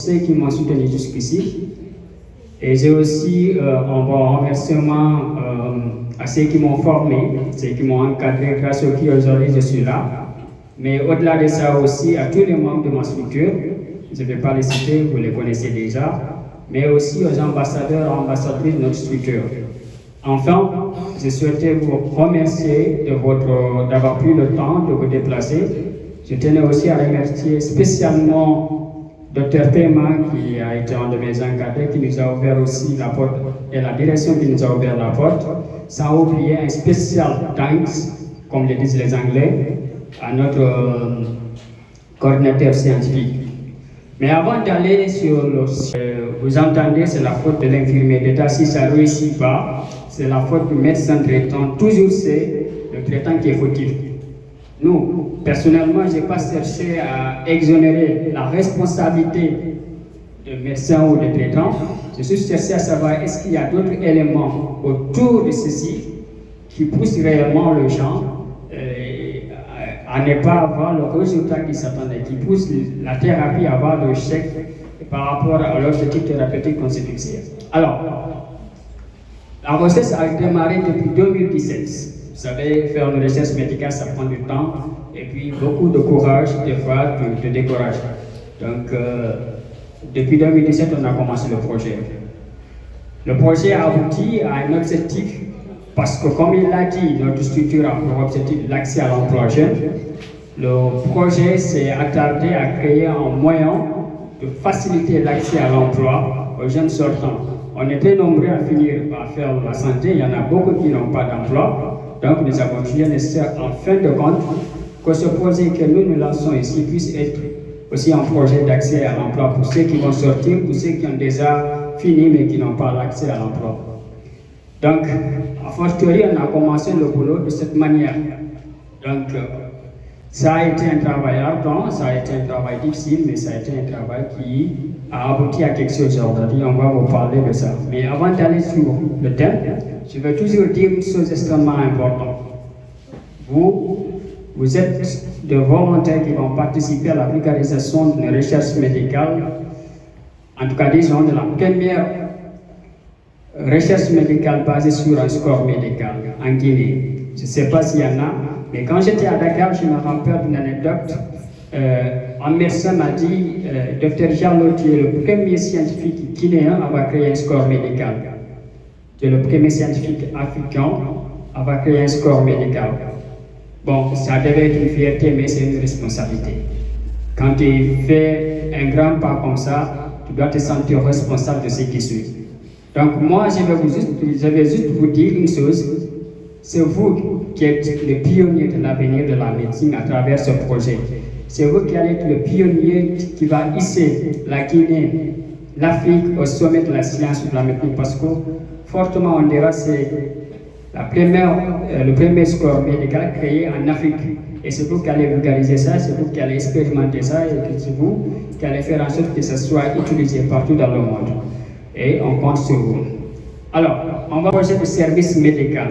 ceux qui m'ont soutenu jusqu'ici. Et j'ai aussi un bon remerciement à ceux qui m'ont formé, ceux qui m'ont encadré, grâce aux qui aujourd'hui je suis là. Mais au-delà de ça aussi, à tous les membres de ma structure, je ne vais pas les citer, vous les connaissez déjà, mais aussi aux ambassadeurs et ambassadrices de notre structure. Enfin, je souhaitais vous remercier d'avoir pris le temps de vous déplacer. Je tenais aussi à remercier spécialement Dr Pema, qui a été un de mes encadrés, qui nous a ouvert aussi la porte, et la direction qui nous a ouvert la porte, sans oublier un spécial thanks, comme le disent les Anglais, à notre coordinateur scientifique. Mais avant d'aller sur le... vous entendez, c'est la faute de l'infirmier d'État. Si ça ne réussit pas, c'est la faute du médecin traitant. Toujours c'est le traitant qui est fautif. Nous, personnellement, je n'ai pas cherché à exonérer la responsabilité de médecin ou de traitant. Je suis cherché à savoir est-ce qu'il y a d'autres éléments autour de ceci qui poussent réellement les gens à ne pas avoir le résultat qui s'attendait, qui pousse la thérapie à avoir le chèque par rapport à l'objectif thérapeutique qu'on s'est fixé. Alors, la recherche a démarré depuis 2017. Vous savez, faire une recherche médicale, ça prend du temps et puis beaucoup de courage, des fois, de décourage. Donc, depuis 2017, on a commencé le projet. Le projet a abouti à un objectif parce que, comme il l'a dit, notre structure a pour objectif l'accès à l'emploi jeune. Le projet s'est attardé à créer un moyen de faciliter l'accès à l'emploi aux jeunes sortants. On était nombreux à finir par faire la santé, il y en a beaucoup qui n'ont pas d'emploi. Donc nous avons jugé nécessaire en fin de compte que ce projet que nous lançons ici puisse être aussi un projet d'accès à l'emploi pour ceux qui vont sortir, pour ceux qui ont déjà fini mais qui n'ont pas l'accès à l'emploi. Donc, à fortiori, on a commencé le boulot de cette manière. Donc, ça a été un travail ardent, ça a été un travail difficile, mais ça a été un travail qui a abouti à quelque chose aujourd'hui. On va vous parler de ça. Mais avant d'aller sur le thème, je veux toujours dire une chose extrêmement importante. Vous êtes des volontaires qui vont participer à la vulgarisation d'une recherche médicale, en tout cas disons de la première recherche médicale basée sur un score médical en Guinée. Je ne sais pas s'il y en a, mais quand j'étais à Dakar, je me rappelle d'une anecdote. Un médecin m'a dit, Dr Diallo, tu es le premier scientifique guinéen à avoir créé un score médical. Tu es le premier scientifique africain à avoir créé un score médical. Bon, ça devait être une fierté, mais c'est une responsabilité. Quand tu fais un grand pas comme ça, tu dois te sentir responsable de ce qui suit. Donc moi, je vais juste vous dire une chose. C'est vous qui êtes le pionnier de l'avenir de la médecine à travers ce projet. C'est vous qui allez être le pionnier qui va hisser la Guinée, l'Afrique au sommet de la science et de la médecine, parce que fortement on dira c'est le premier score médical créé en Afrique. Et c'est vous qui allez vulgariser ça, c'est vous qui allez expérimenter ça, et c'est vous qui allez faire en sorte que ça soit utilisé partout dans le monde. Et on compte sur vous. Alors, on va parler de service médical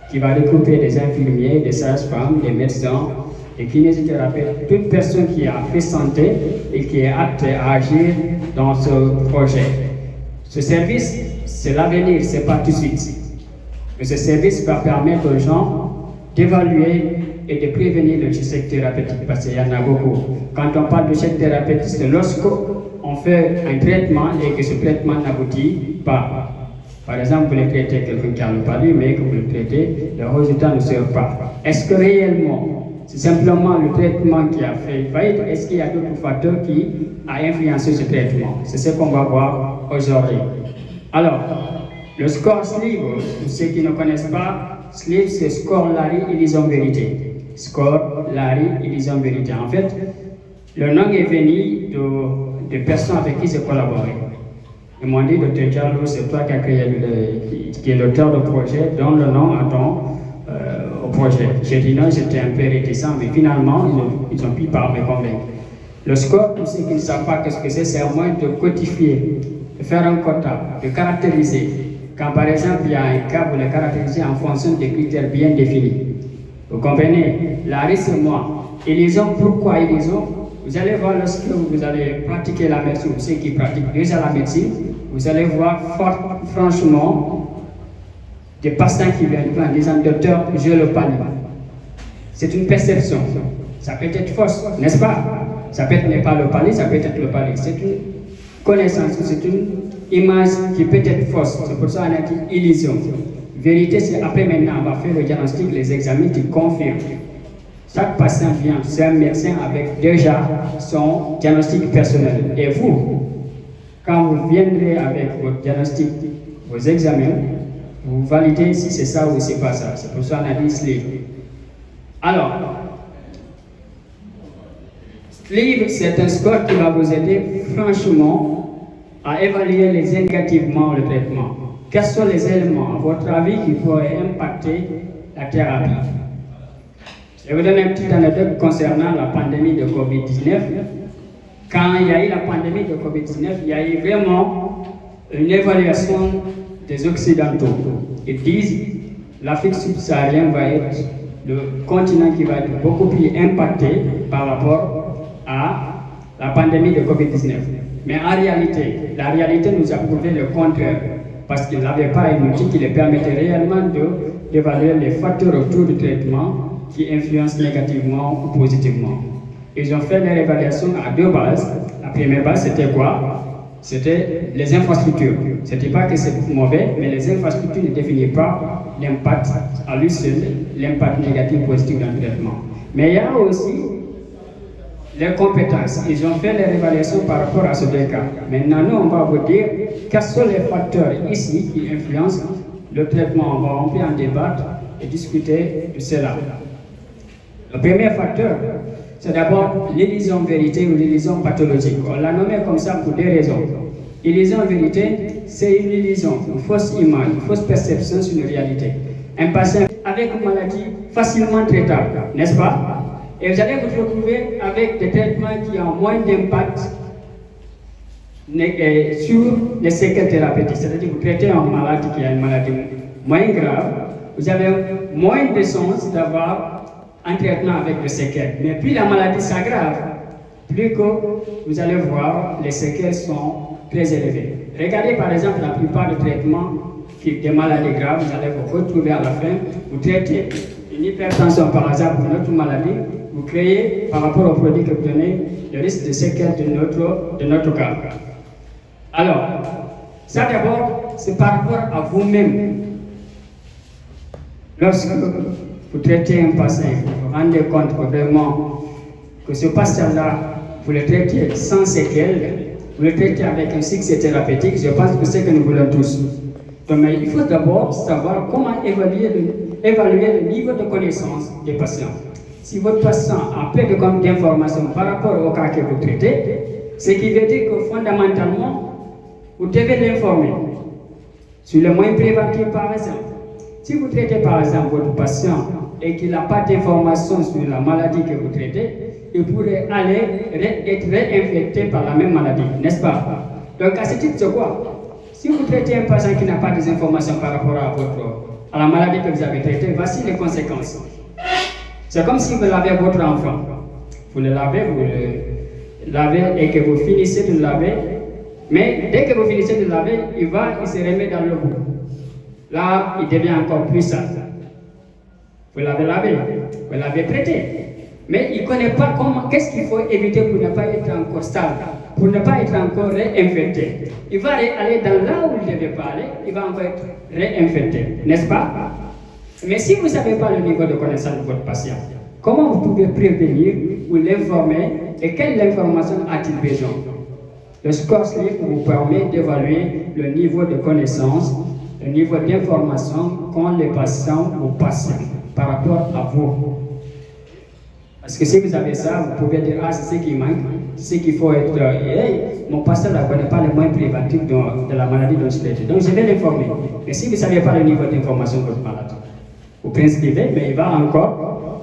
qui va regrouper des infirmiers, des sages-femmes, des médecins, des kinésithérapeutes, toute personne qui a fait santé et qui est apte à agir dans ce projet. Ce service, c'est l'avenir, c'est pas tout de suite. Mais ce service va permettre aux gens d'évaluer et de prévenir le chèque thérapeutique, parce qu'il y en a beaucoup. Quand on parle de chèque thérapeutique, c'est lorsqu'on fait un traitement et que ce traitement n'aboutit pas. Par exemple, vous traitez quelqu'un qui a le palud, mais que vous le traitez, le résultat ne sert pas. Est-ce que réellement, c'est simplement le traitement qui a fait faillite? Est-ce qu'il y a d'autres facteurs qui ont influencé ce traitement? C'est ce qu'on va voir aujourd'hui. Alors, le score SLIV, pour ceux qui ne connaissent pas, SLIV c'est score Larry Ellison Vérité. Score Larry Ellison Vérité. En fait, le nom est venu de personnes avec qui j'ai collaboré. Ils m'ont dit, Dr Diallo, c'est toi qui as créé qui est l'auteur du projet, donne le nom à au projet. J'ai dit non, j'étais un peu réticent, mais finalement, ils ont pu par me convaincre. Le score, pour ceux qui ne savent pas ce que c'est un moyen de codifier, de faire un quota, de caractériser. Quand par exemple, il y a un cas, vous le caractérisez en fonction des critères bien définis. Vous comprenez? Larry, c'est moi. Ellison, pourquoi Ellison? Vous Vous allez voir lorsque vous allez pratiquer la médecine, ceux qui pratiquent déjà la médecine, vous allez voir franchement des patients qui viennent en disant docteur, j'ai le palier. C'est une perception. Ça peut être fausse, n'est-ce pas? Ça peut être pas le palier, ça peut être le palier. C'est une connaissance, c'est une image qui peut être fausse. C'est pour ça qu'on a dit illusion. Vérité, c'est après maintenant, on va faire le diagnostic, les examens qui confirment. Chaque patient vient, c'est un médecin avec déjà son diagnostic personnel. Et vous, quand vous viendrez avec votre diagnostic, vos examens, vous validez si c'est ça ou c'est pas ça. C'est pour ça qu'on a dit sleep. Alors, sleep, c'est un score qui va vous aider franchement à évaluer négativement le traitement. Quels sont les éléments, à votre avis, qui pourraient impacter la thérapie? Je vais vous donner une petite anecdote concernant la pandémie de Covid-19. Quand il y a eu la pandémie de Covid-19, il y a eu vraiment une évaluation des Occidentaux. Ils disent que l'Afrique subsaharienne va être le continent qui va être beaucoup plus impacté par rapport à la pandémie de Covid-19. Mais en réalité, la réalité nous a prouvé le contraire. Parce qu'il n'avait pas un outil qui les permettait réellement d'évaluer les facteurs autour du traitement qui influencent négativement ou positivement. Ils ont fait leur évaluation à deux bases. La première base, c'était quoi? C'était les infrastructures. Ce n'était pas que c'est mauvais, mais les infrastructures ne définissent pas l'impact à lui seul, l'impact négatif ou positif dans le traitement. Mais il y a aussi les compétences. Ils ont fait leur évaluation par rapport à ce deux cas. Maintenant, nous, on va vous dire quels sont les facteurs ici qui influencent le traitement. On peut en débattre et discuter de cela. Le premier facteur, c'est d'abord l'illusion vérité ou l'illusion pathologique. On l'a nommé comme ça pour deux raisons. Illusion vérité, c'est une illusion, une fausse image, une fausse perception sur une réalité. Un patient avec une maladie facilement traitable, n'est-ce pas? Et vous allez vous retrouver avec des traitements qui ont moins d'impact sur les séquelles thérapeutiques. C'est-à-dire que vous traitez un malade qui a une maladie moins grave, vous avez moins de chances d'avoir un traitement avec des séquelles. Mais plus la maladie s'aggrave, plus que vous allez voir les séquelles sont très élevées. Regardez par exemple la plupart des traitements des maladies graves, vous allez vous retrouver à la fin, vous traitez une hypertension par hasard pour une autre maladie, vous créez par rapport au produit que vous donnez le risque de séquelles de notre cas. Alors, ça d'abord, c'est par rapport à vous-même. Lorsque vous traitez un patient, vous vous rendez compte que vraiment que ce patient-là, vous le traitez sans séquelles, vous le traitez avec un succès thérapeutique, je pense que c'est ce que nous voulons tous. Donc, mais il faut d'abord savoir comment évaluer le niveau de connaissance des patients. Si votre patient a peu d'informations par rapport au cas que vous traitez, ce qui veut dire que fondamentalement, vous devez l'informer. Sur le moyen préventif, par exemple. Si vous traitez par exemple votre patient et qu'il n'a pas d'informations sur la maladie que vous traitez, il pourrait être réinfecté par la même maladie, n'est-ce pas? Donc à ce titre, c'est quoi? Si vous traitez un patient qui n'a pas des informations par rapport à la maladie que vous avez traitée, voici les conséquences. C'est comme si vous lavez votre enfant. Vous le lavez et que vous finissez de le laver. Mais dès que vous finissez de le laver, il se remet dans le bout. Là, il devient encore plus sale. Vous l'avez lavé, vous l'avez traité. Mais il ne connaît pas qu'est-ce qu'il faut éviter pour ne pas être encore stable, pour ne pas être encore réinfecté. Il va aller dans là où il ne devait pas aller, il va encore être réinfecté, n'est-ce pas? Mais si vous ne savez pas le niveau de connaissance de votre patient, comment vous pouvez prévenir ou l'informer et quelle information a-t-il besoin? Le score sleep vous permet d'évaluer le niveau de connaissance, le niveau d'information qu'ont les patients ou patients par rapport à vous. Parce que si vous avez ça, vous pouvez dire, ah, c'est ce qui manque, c'est ce qu'il faut être, mon patient ne connaît pas le moyen préventif de la maladie dont je traite. Donc je vais l'informer. Mais si vous ne savez pas le niveau d'information de votre malade, vous prescrivez, mais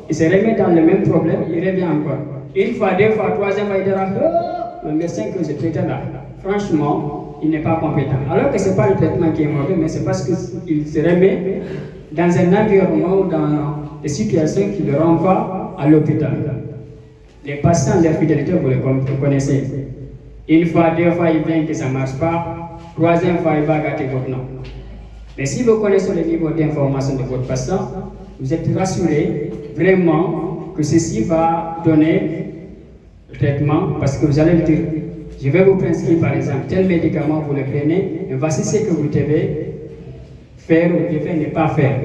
il se remet dans le même problème, il revient encore. Une fois, deux fois, troisième fois, il dira, oh, le médecin que je traitais là, franchement, il n'est pas compétent. Alors que ce n'est pas le traitement qui est mauvais, mais c'est parce qu'il se remet dans un environnement ou dans des situations qui le renvoient à l'hôpital. Les patients, leur fidélité, vous les connaissez. Une fois, deux fois, il vient que ça ne marche pas. Troisième fois, il va gâter votre nom. Mais si vous connaissez le niveau d'information de votre patient, vous êtes rassuré vraiment que ceci va donner le traitement parce que vous allez le dire. Je vais vous prescrire par exemple tel médicament, vous le prenez, et voici ce que vous devez faire ou devez ne pas faire.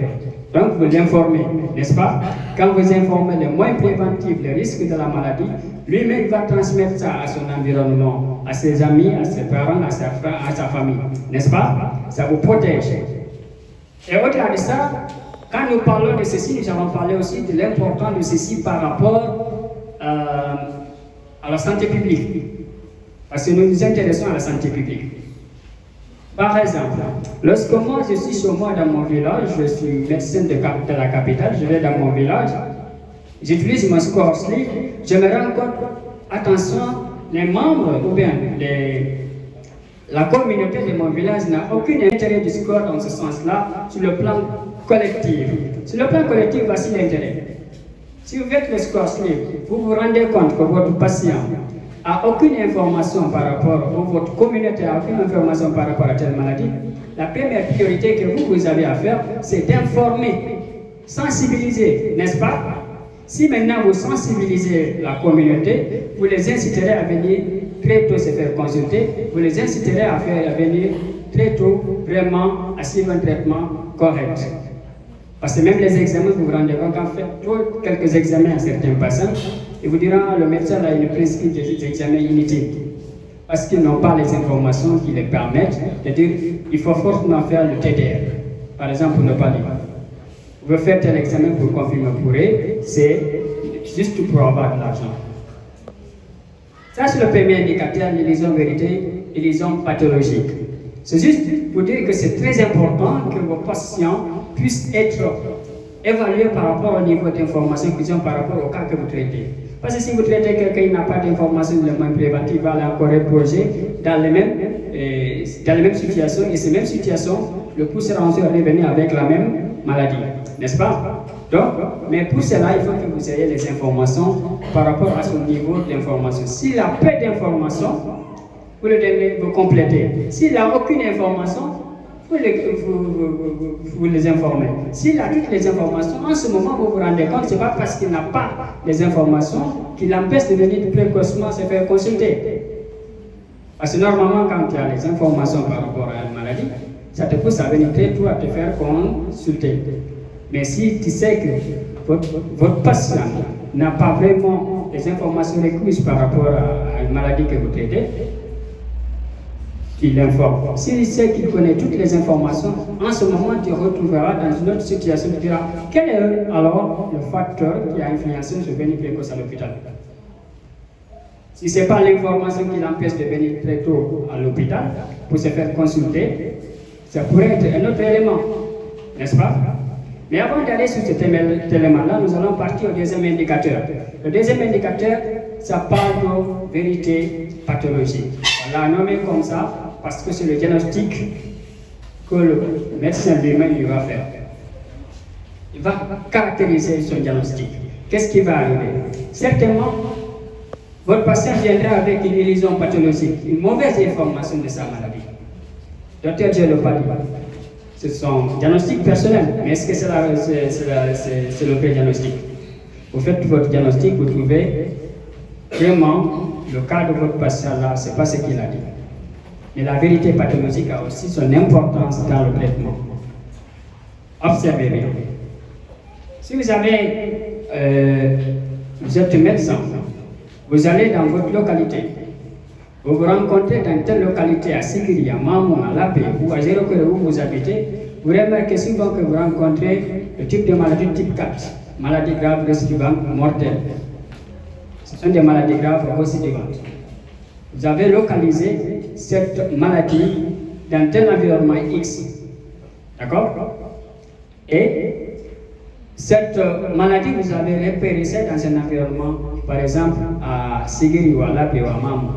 Donc vous l'informez, n'est-ce pas? Quand vous informez les moyens préventifs, les risques de la maladie, lui-même va transmettre ça à son environnement, à ses amis, à ses parents, à sa famille, n'est-ce pas? Ça vous protège. Et au-delà de ça, quand nous parlons de ceci, nous avons parlé aussi de l'importance de ceci par rapport à la santé publique. Parce que nous nous intéressons à la santé publique. Par exemple, lorsque moi je suis chez moi dans mon village, je suis médecin de la capitale, je vais dans mon village, j'utilise mon score sleep, je me rends compte, attention, les membres ou bien la communauté de mon village n'a aucun intérêt du score dans ce sens-là sur le plan collectif. Sur le plan collectif, voici l'intérêt. Si vous faites le score sleep, vous vous rendez compte que votre patient n'a aucune information par rapport, ou votre communauté n'a aucune information par rapport à telle maladie, la première priorité que vous avez à faire, c'est d'informer, sensibiliser, n'est-ce pas? Si maintenant vous sensibilisez la communauté, vous les inciterez à venir très tôt se faire consulter, vous les inciterez à venir très tôt vraiment à suivre un traitement correct. Parce que même les examens, vous vous rendez compte qu'en fait, quelques examens à certains patients, il vous dira le médecin a une prescription des examens inutiles. Parce qu'ils n'ont pas les informations qui les permettent de dire il faut forcément faire le TDR. Par exemple, pour ne pas dire. Vous faites tel examen pour confirmer pour eux, c'est juste pour avoir de l'argent. Ça, c'est le premier indicateur, l'illusion vérité, l'illusion pathologique. C'est juste pour dire que c'est très important que vos patients puissent être évalués par rapport au niveau d'information qu'ils ont par rapport au cas que vous traitez. Parce que si vous traitez quelqu'un qui n'a pas d'information de moins préventive, il va aller encore reprocher dans les mêmes situations, et ces mêmes situations le poussera ensuite à revenir avec la même maladie, n'est-ce pas? Donc, mais pour cela, il faut que vous ayez les informations par rapport à son niveau d'information. S'il a peu d'informations, vous le donnez, vous complétez. S'il n'a aucune information, vous les informez. S'il a toutes les informations, en ce moment, vous vous rendez compte, ce n'est pas parce qu'il n'a pas les informations qu'il l'empêche de venir précocement se faire consulter. Parce que normalement, quand tu as les informations par rapport à une maladie, ça te pousse à venir très tôt à te faire consulter. Mais si tu sais que votre patient n'a pas vraiment les informations requises par rapport à une maladie que vous traitez, il informe. S'il sait qu'il connaît toutes les informations, en ce moment, tu retrouveras dans une autre situation, tu diras, quel est alors le facteur qui a influencé ce venir précoce à l'hôpital? Si ce n'est pas l'information qui l'empêche de venir très tôt à l'hôpital pour se faire consulter, ça pourrait être un autre élément, n'est-ce pas? Mais avant d'aller sur cet élément-là, nous allons partir au deuxième indicateur. Le deuxième indicateur, ça parle de vérité pathologique. On l'a nommé comme ça parce que c'est le diagnostic que le médecin lui-même va faire. Il va caractériser son diagnostic. Qu'est-ce qui va arriver? Certainement, votre patient viendra avec une illusion pathologique, une mauvaise information de sa maladie. Docteur, je ne l'ai pas dit. C'est son diagnostic personnel, mais est-ce que c'est le vrai diagnostic? Vous faites votre diagnostic, vous trouvez vraiment le cas de votre patient là, ce n'est pas ce qu'il a dit. Mais la vérité pathologique a aussi son importance dans le traitement. Observez bien. Si vous êtes médecin, vous allez dans votre localité, vous vous rencontrez dans telle localité, à Sigiri, à Mamou, à Lapé, ou à Zérokere où vous habitez, vous remarquez souvent que vous rencontrez le type de maladie type 4, maladie grave récidivante mortelle. Ce sont des maladies graves récidivantes. Vous avez localisé cette maladie dans tel environnement X. D'accord? Et cette maladie, vous avez repéré ça dans un environnement, par exemple, à Sigiri ou à Lapé ou à Mamou.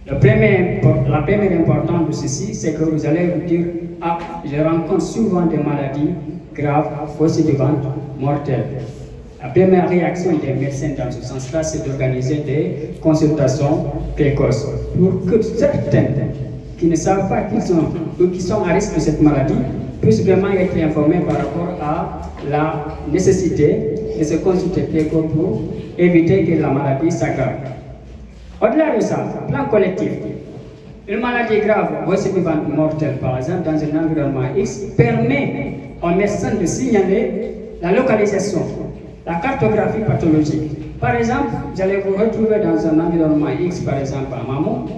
La première importance de ceci, c'est que vous allez vous dire, ah, je rencontre souvent des maladies graves, récidivantes, mortelles. La première réaction des médecins dans ce sens-là, c'est d'organiser des consultations précoces pour que certains qui ne savent pas qu'ils sont ou qui sont à risque de cette maladie puissent vraiment être informés par rapport à la nécessité de se consulter précoce pour éviter que la maladie s'aggrave. Au-delà de ça, plan collectif, une maladie grave, récidivante mortelle par exemple, dans un environnement X, permet aux médecins de signaler la localisation, la cartographie pathologique. Par exemple, vous allez vous retrouver dans un environnement X, par exemple à Mamou,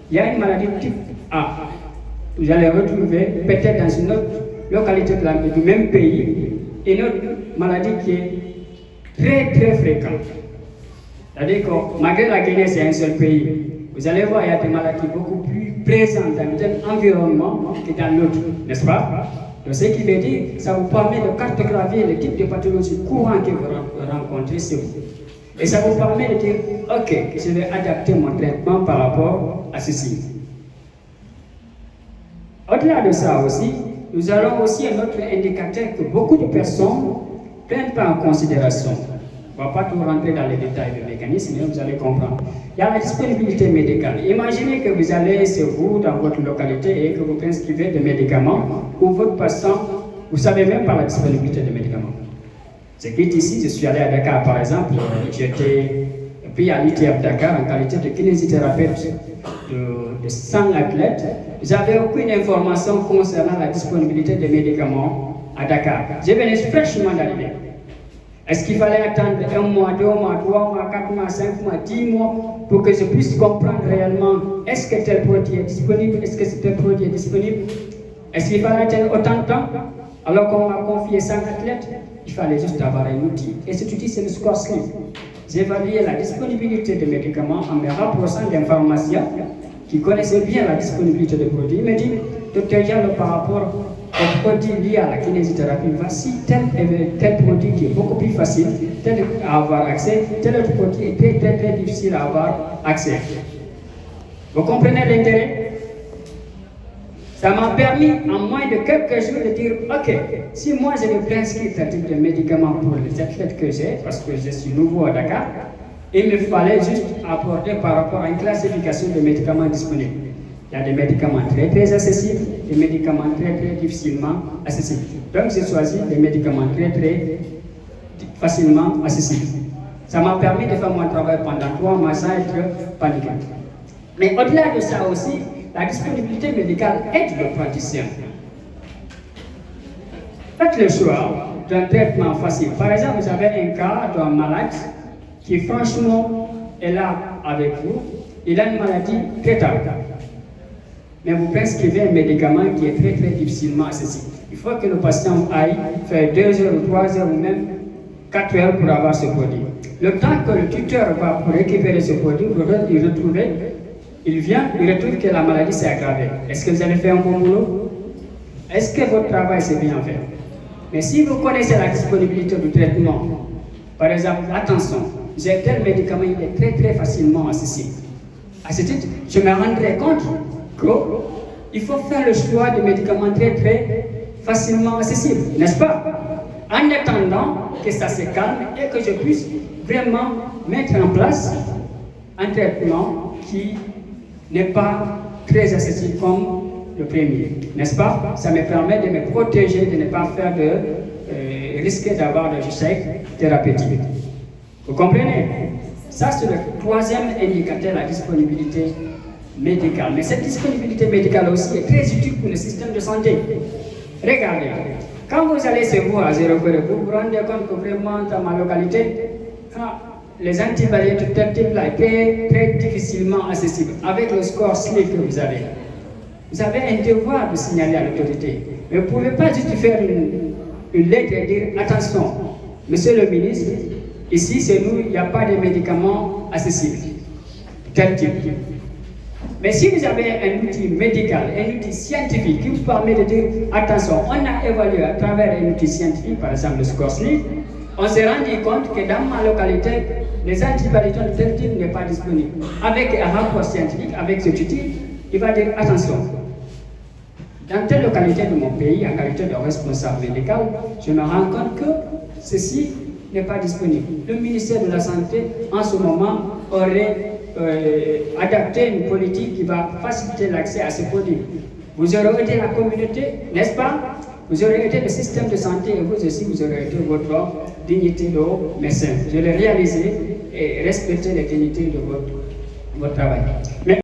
il y a une maladie type A. Vous allez retrouver peut-être dans une autre localité du même pays une autre maladie qui est très très fréquente. C'est-à-dire que malgré la Guinée, c'est un seul pays. Vous allez voir, il y a des maladies beaucoup plus présentes dans un environnement que dans l'autre, n'est-ce pas? Donc, ce qui veut dire, ça vous permet de cartographier le type de pathologie courante que vous rencontrez chez vous. Et ça vous permet de dire, ok, je vais adapter mon traitement par rapport à ceci. Au-delà de ça aussi, nous avons aussi un autre indicateur que beaucoup de personnes ne prennent pas en considération. On ne va pas tout rentrer dans les détails du mécanisme, mais vous allez comprendre. Il y a la disponibilité médicale. Imaginez que vous allez chez vous, dans votre localité, et que vous prescrivez des médicaments, ou votre patient, vous ne savez même pas la disponibilité des médicaments. Ce qui est ici, je suis allé à Dakar par exemple, j'étais pris à l'ITF Dakar en qualité de kinésithérapeute de 100 athlètes. J'avais aucune information concernant la disponibilité des médicaments à Dakar. Je venais fraîchement d'arriver. Est-ce qu'il fallait attendre 1 mois, 2 mois, 3 mois, 4 mois, 5 mois, 10 mois pour que je puisse comprendre réellement est-ce que tel produit est disponible, est-ce que tel produit est disponible? Est-ce qu'il fallait attendre autant de temps alors qu'on m'a confié 100 athlètes? Il fallait juste avoir un outil. Et cet outil, c'est le score SLIM. J'évaluais la disponibilité des médicaments en me rapprochant d'un pharmacien qui connaissait bien la disponibilité des produits. Il me dit, docteur Diallo, par rapport au produit lié à la kinésithérapie, voici tel produit qui est beaucoup plus facile à avoir accès, tel autre produit est très très très difficile à avoir accès. Vous comprenez l'intérêt? Ça m'a permis en moins de quelques jours de dire, ok, si moi je vais prescrire ce type de médicaments pour les athlètes que j'ai, parce que je suis nouveau à Dakar, il me fallait juste apporter par rapport à une classification de médicaments disponibles. Il y a des médicaments très très accessibles, des médicaments très très difficilement accessibles. Donc j'ai choisi des médicaments très très facilement accessibles. Ça m'a permis de faire mon travail pendant 3 mois sans être paniqué. Mais au-delà de ça aussi, la disponibilité médicale aide le praticien. Faites le choix d'un traitement facile. Par exemple, vous avez un cas d'un malade qui franchement est là avec vous, il a une maladie traitable. Mais vous prescrivez un médicament qui est très très difficilement accessible. Il faut que le patient aille faire 2 heures ou 3 heures ou même 4 heures pour avoir ce produit. Le temps que le tuteur va pour récupérer ce produit, il retrouve, il vient, il retrouve que la maladie s'est aggravée. Est-ce que vous allez faire un bon boulot? Est-ce que votre travail s'est bien fait? Mais si vous connaissez la disponibilité du traitement, par exemple, attention, j'ai tel médicament, il est très très facilement accessible. À ce titre, je me rendrai compte qu'il faut faire le choix de médicaments très très facilement accessibles, n'est-ce pas? En attendant que ça se calme et que je puisse vraiment mettre en place un traitement qui n'est pas très accessible comme le premier, n'est-ce pas? Ça me permet de me protéger, de ne pas faire risquer d'avoir des échecs thérapeutiques. Vous comprenez? Ça, c'est le 3e indicateur, la disponibilité médicale. Mais cette disponibilité médicale aussi est très utile pour le système de santé. Regardez, quand vous allez chez vous à Zéro, vous vous rendez compte que vraiment dans ma localité, les antibiotiques de tel type-là étaient très difficilement accessibles avec le score SLIM que vous avez. Vous avez un devoir de signaler à l'autorité. Mais vous ne pouvez pas juste faire une lettre et dire attention, monsieur le ministre, ici c'est nous, il n'y a pas de médicaments accessibles. Tel type. Mais si vous avez un outil médical, un outil scientifique qui vous permet de dire attention, on a évalué à travers un outil scientifique, par exemple le score SLIM, on s'est rendu compte que dans ma localité, les antibiotiques de tel type n'est pas disponible. Avec un rapport scientifique, avec cet outil, il va dire attention. Dans telle localité de mon pays, en qualité de responsable médical, je me rends compte que ceci n'est pas disponible. Le ministère de la Santé, en ce moment, aurait adapté une politique qui va faciliter l'accès à ces produits. Vous aurez aidé la communauté, n'est-ce pas? Vous aurez aidé le système de santé et vous aussi, vous aurez aidé votre dignité de médecin. Je l'ai réalisé et respecter les dignités de votre travail.